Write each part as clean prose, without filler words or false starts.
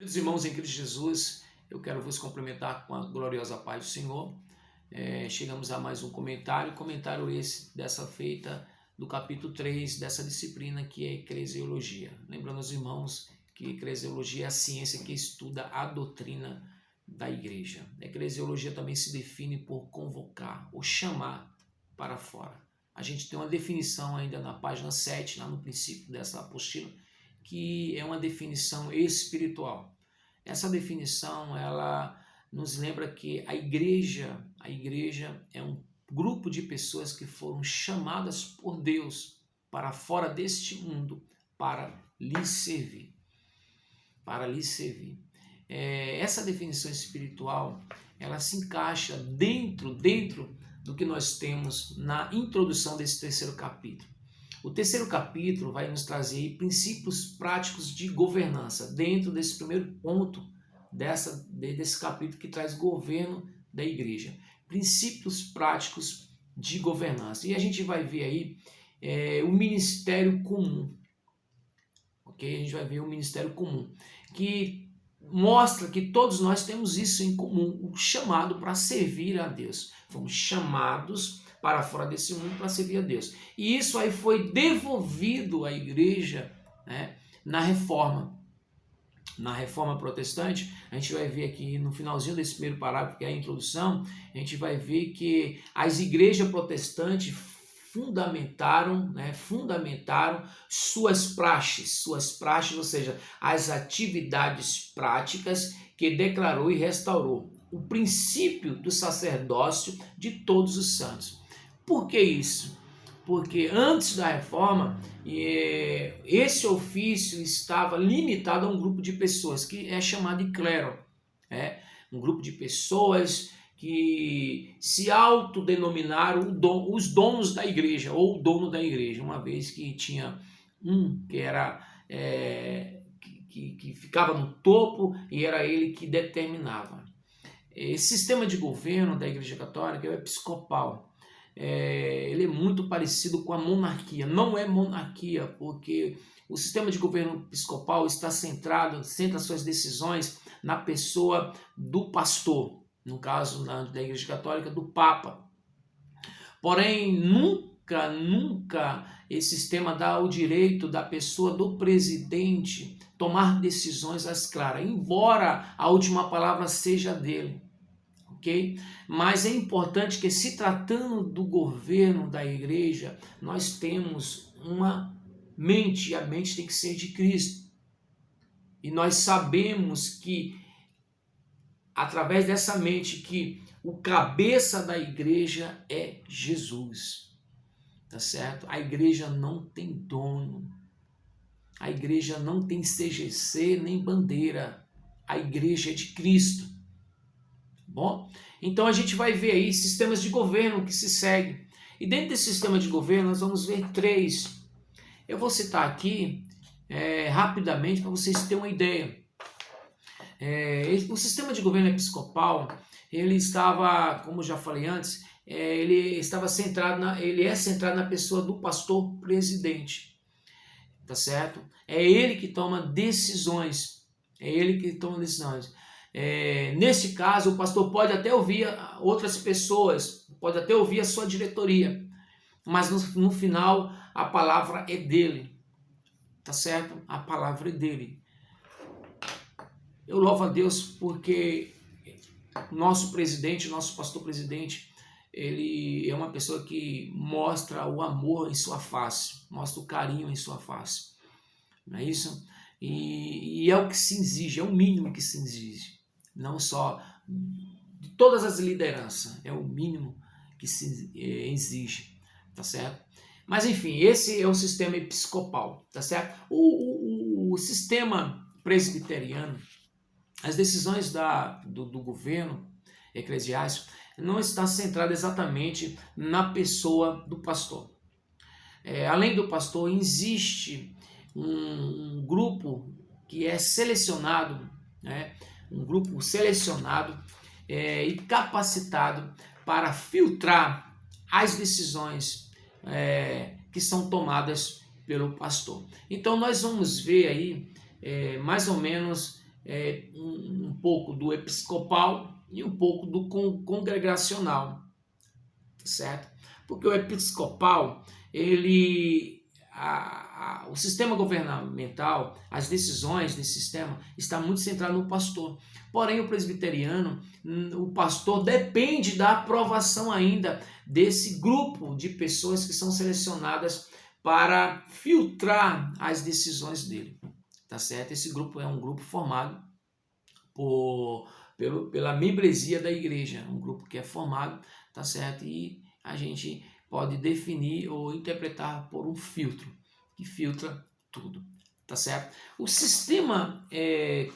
Meus irmãos em Cristo Jesus, eu quero vos cumprimentar com a gloriosa paz do Senhor. Chegamos a mais um comentário esse dessa feita do capítulo 3 dessa disciplina que é eclesiologia. Lembrando aos irmãos que eclesiologia é a ciência que estuda a doutrina da igreja. A eclesiologia também se define por convocar ou chamar para fora. A gente tem uma definição ainda na página 7, lá no princípio dessa apostila, que é uma definição espiritual. Essa definição, ela nos lembra que a igreja é um grupo de pessoas que foram chamadas por Deus para fora deste mundo para lhe servir. Essa definição espiritual, ela se encaixa dentro do que nós temos na introdução desse terceiro capítulo. O terceiro capítulo vai nos trazer princípios práticos de governança, dentro desse primeiro ponto desse capítulo que traz governo da igreja. Princípios práticos de governança. E a gente vai ver aí o ministério comum. Ok? A gente vai ver o ministério comum, que mostra que todos nós temos isso em comum, o chamado para servir a Deus. Fomos chamados para fora desse mundo para servir a Deus. E isso aí foi devolvido à igreja, né, na reforma. Na reforma protestante, a gente vai ver aqui no finalzinho desse primeiro parágrafo, que é a introdução, a gente vai ver que as igrejas protestantes fundamentaram suas praxes, ou seja, as atividades práticas que declarou e restaurou o princípio do sacerdócio de todos os santos. Por que isso? Porque antes da reforma, esse ofício estava limitado a um grupo de pessoas, que é chamado de clero. Um grupo de pessoas que se autodenominaram os donos da igreja, ou o dono da igreja, uma vez que tinha um que era que ficava no topo e era ele que determinava. Esse sistema de governo da igreja católica é o episcopal. Ele é muito parecido com a monarquia. Não é monarquia, porque o sistema de governo episcopal está centra suas decisões na pessoa do pastor, no caso da igreja católica, do papa. Porém, nunca esse sistema dá o direito da pessoa do presidente tomar decisões às claras, embora a última palavra seja dele. Okay? Mas é importante que, se tratando do governo da igreja, nós temos uma mente, e a mente tem que ser de Cristo. E nós sabemos que, através dessa mente, que o cabeça da igreja é Jesus. Tá certo? A igreja não tem dono. A igreja não tem CGC nem bandeira. A igreja é de Cristo. Bom, então a gente vai ver aí sistemas de governo que se seguem. E dentro desse sistema de governo nós vamos ver 3. Eu vou citar aqui rapidamente para vocês terem uma ideia. O sistema de governo episcopal, ele estava, como já falei antes, ele é centrado na pessoa do pastor presidente. Tá certo? É ele que toma decisões. Nesse caso, o pastor pode até ouvir outras pessoas, pode até ouvir a sua diretoria, mas no final a palavra é dele, tá certo? A palavra é dele. Eu louvo a Deus porque nosso pastor presidente, ele é uma pessoa que mostra o amor em sua face, mostra o carinho em sua face, não é isso? E é o que se exige, é o mínimo que se exige. Não só de todas as lideranças, é o mínimo que se exige, tá certo? Mas enfim, esse é o sistema episcopal, tá certo? O sistema presbiteriano, as decisões do governo eclesiástico não está centrada exatamente na pessoa do pastor. Além do pastor, existe um grupo que é selecionado, né? Um grupo selecionado e capacitado para filtrar as decisões que são tomadas pelo pastor. Então nós vamos ver aí mais ou menos um pouco do episcopal e um pouco do congregacional, certo? Porque o episcopal, o sistema governamental, as decisões desse sistema está muito centrado no pastor. Porém, o presbiteriano, o pastor depende da aprovação ainda desse grupo de pessoas que são selecionadas para filtrar as decisões dele, tá certo? Esse grupo é um grupo formado pela membresia da igreja, um grupo que é formado, tá certo? E a gente pode definir ou interpretar por um filtro, que filtra tudo, tá certo? O sistema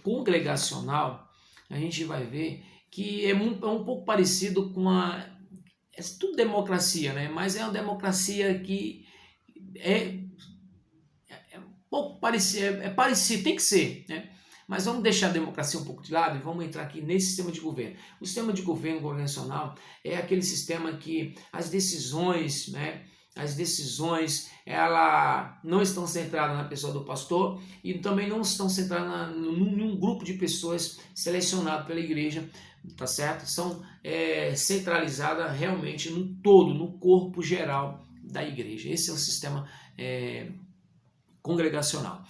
congregacional, a gente vai ver que é um pouco parecido com é tudo democracia, né? Mas é uma democracia que é um pouco parecido, é parecido, tem que ser, né? Mas vamos deixar a democracia um pouco de lado e vamos entrar aqui nesse sistema de governo. O sistema de governo congregacional é aquele sistema que as decisões, né, ela não estão centradas na pessoa do pastor e também não estão centradas num grupo de pessoas selecionado pela igreja, tá certo? São centralizadas realmente no todo, no corpo geral da igreja. Esse é o sistema congregacional.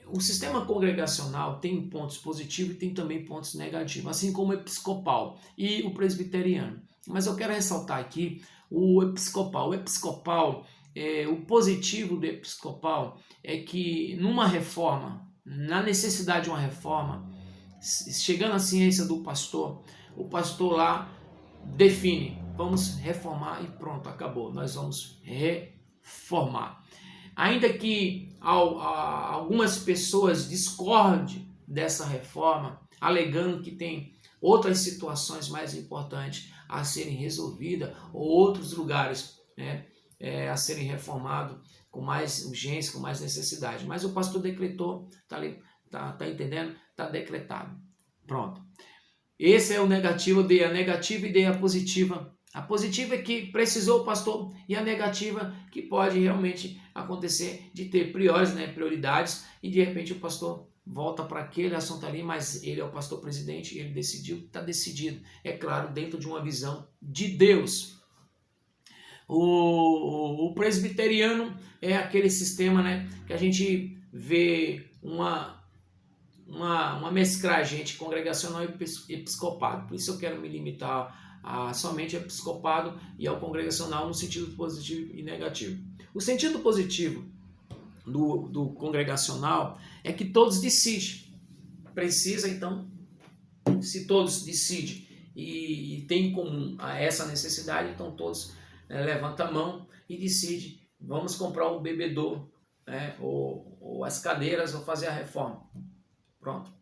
O sistema congregacional tem pontos positivos e tem também pontos negativos, assim como o episcopal e o presbiteriano. Mas eu quero ressaltar aqui o episcopal. O episcopal, o positivo do episcopal é que numa reforma, na necessidade de uma reforma, chegando à ciência do pastor, o pastor lá define, vamos reformar e pronto, acabou, nós vamos reformar. Ainda que algumas pessoas discordem dessa reforma, alegando que tem outras situações mais importantes a serem resolvidas ou outros lugares, né, a serem reformados com mais urgência, com mais necessidade. Mas o pastor decretou, tá entendendo? Está decretado. Pronto. Esse é o negativo, a negativa e a positiva. A positiva é que precisou o pastor e a negativa que pode realmente acontecer de ter prioridades e de repente o pastor volta para aquele assunto ali, mas ele é o pastor presidente, ele decidiu, está decidido. É claro, dentro de uma visão de Deus. O presbiteriano é aquele sistema, né, que a gente vê uma mesclagem entre congregacional e episcopado. Por isso eu quero me limitar somente ao episcopado e ao congregacional no sentido positivo e negativo. O sentido positivo do congregacional é que todos decidem. Precisa, então, se todos decidem e têm em comum essa necessidade, então todos levantam a mão e decidem, vamos comprar um bebedouro, né, ou as cadeiras, ou fazer a reforma. Pronto.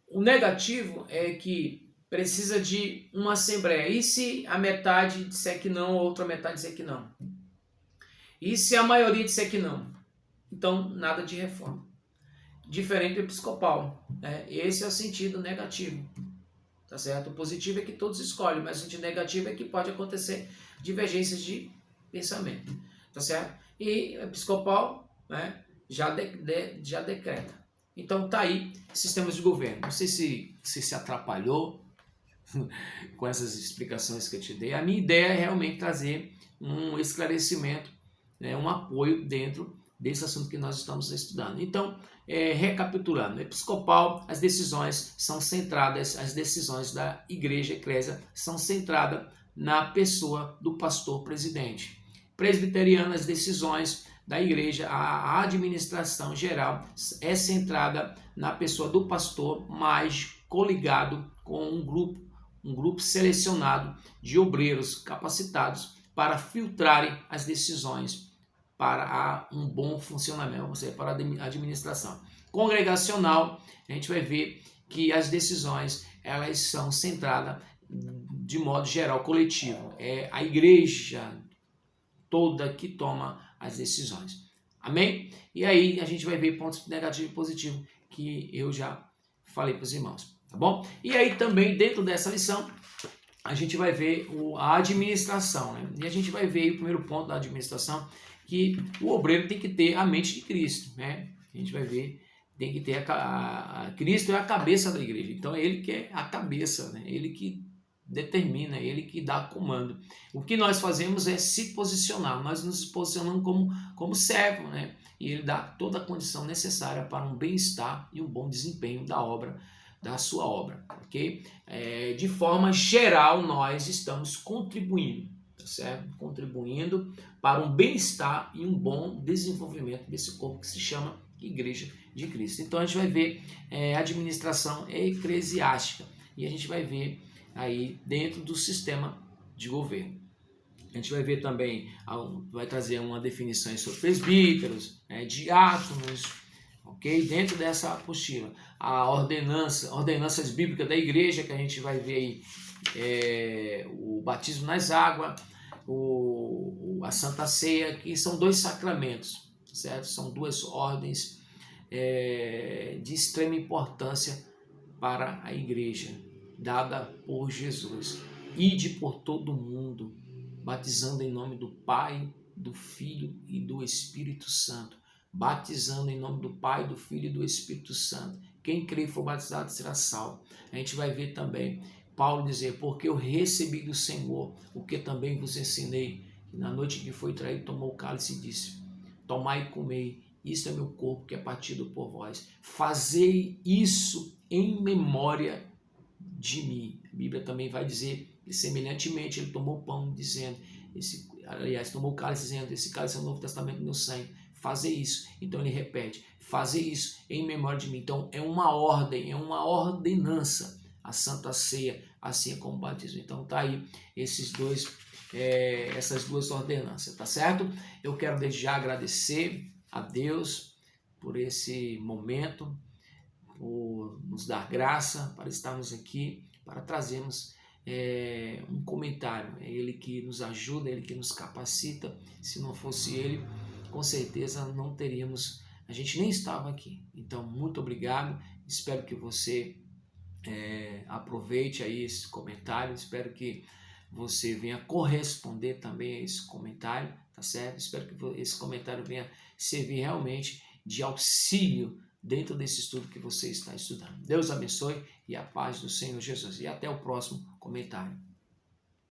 O negativo é que precisa de uma assembleia. E se a metade disser que não, a outra metade disser que não? E se a maioria disser que não? Então, nada de reforma. Diferente do episcopal, né? Esse é o sentido negativo. Tá certo? O positivo é que todos escolhem, mas o sentido negativo é que pode acontecer divergências de pensamento. Tá certo? E o episcopal, né, já decreta. Então tá aí sistemas de governo. Não sei se você se atrapalhou com essas explicações que eu te dei. A minha ideia é realmente trazer um esclarecimento, né, um apoio dentro desse assunto que nós estamos estudando. Então, recapitulando, episcopal, as decisões são centradas, as decisões da igreja, eclésia, são centradas na pessoa do pastor presidente. Presbiteriano, as decisões da igreja, a administração geral é centrada na pessoa do pastor, mas coligado com um grupo selecionado de obreiros capacitados para filtrarem as decisões para um bom funcionamento, ou seja, para a administração. Congregacional, a gente vai ver que as decisões elas são centradas de modo geral, coletivo. É a igreja toda que toma as decisões. Amém? E aí a gente vai ver pontos negativos e positivos que eu já falei para os irmãos. Tá bom? E aí também dentro dessa lição a gente vai ver a administração, né? E a gente vai ver o primeiro ponto da administração, que o obreiro tem que ter a mente de Cristo, né? A gente vai ver, tem que ter Cristo é a cabeça da igreja, então é ele que é a cabeça, né? Ele que determina, ele que dá comando. O que nós fazemos é se posicionar, nós nos posicionamos como servo, né? E ele dá toda a condição necessária para um bem-estar e um bom desempenho da sua obra, ok? De forma geral, nós estamos contribuindo, tá certo? Contribuindo para um bem-estar e um bom desenvolvimento desse corpo que se chama Igreja de Cristo. Então a gente vai ver administração eclesiástica e a gente vai ver aí dentro do sistema de governo. A gente vai ver também, vai trazer uma definição sobre presbíteros, diáconos, ok? Dentro dessa apostila, ordenanças bíblicas da igreja, que a gente vai ver aí, o batismo nas águas, a Santa Ceia, que são 2 sacramentos, certo? São 2 ordens de extrema importância para a igreja, dada por Jesus. Ide por todo o mundo, batizando em nome do Pai, do Filho e do Espírito Santo. Batizando em nome do Pai, do Filho e do Espírito Santo. Quem crê e for batizado será salvo. A gente vai ver também Paulo dizer, porque eu recebi do Senhor o que também vos ensinei. E na noite que foi traído, tomou o cálice e disse, tomai e comei, isto é meu corpo que é partido por vós. Fazei isso em memória de mim. A Bíblia também vai dizer, e semelhantemente, ele tomou o pão dizendo, tomou o cálice dizendo, esse cálice é o Novo Testamento no meu sangue, fazer isso. Então ele repete, fazer isso em memória de mim. Então é uma ordem, é uma ordenança, a Santa Ceia, assim como o batismo. Então tá aí essas 2 ordenanças, tá certo? Eu quero desde já agradecer a Deus por esse momento, por nos dar graça para estarmos aqui, para trazermos um comentário. É Ele que nos ajuda, Ele que nos capacita. Se não fosse Ele, com certeza não teríamos, a gente nem estava aqui. Então, muito obrigado. Espero que você aproveite aí esse comentário. Espero que você venha corresponder também a esse comentário, tá certo? Espero que esse comentário venha servir realmente de auxílio dentro desse estudo que você está estudando. Deus abençoe e a paz do Senhor Jesus. E até o próximo comentário.